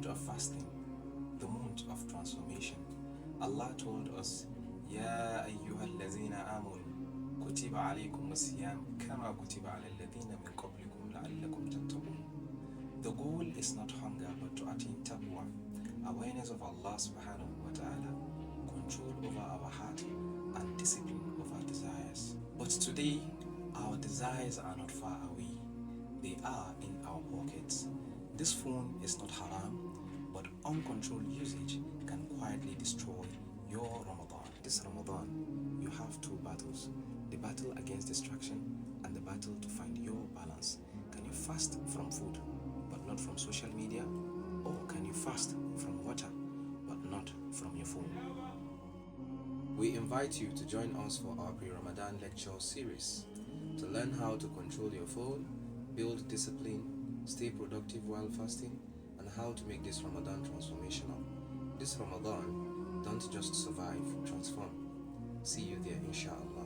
of fasting, the month of transformation. Allah told us, Ya ayyuhal lazina amun, kutiba alaykum as-siyam kama kutiba ala alladhina min qablikum la'allakum tattaqun. The goal is not hunger but to attain taqwa, awareness of Allah subhanahu wa ta'ala, control over our heart, and discipline of our desires. But today, our desires are not far away. They are in our pockets. This phone is not haram, but uncontrolled usage can quietly destroy your Ramadan. This Ramadan, you have two battles: the battle against distraction and the battle to find your balance. Can you fast from food but not from social media? Or can you fast from water but not from your phone? We invite you to join us for our Pre-Ramadan Lecture series to learn how to control your phone, build discipline, stay productive while fasting, and how to make this Ramadan transformational. This Ramadan, don't just survive, transform. See you there, inshallah.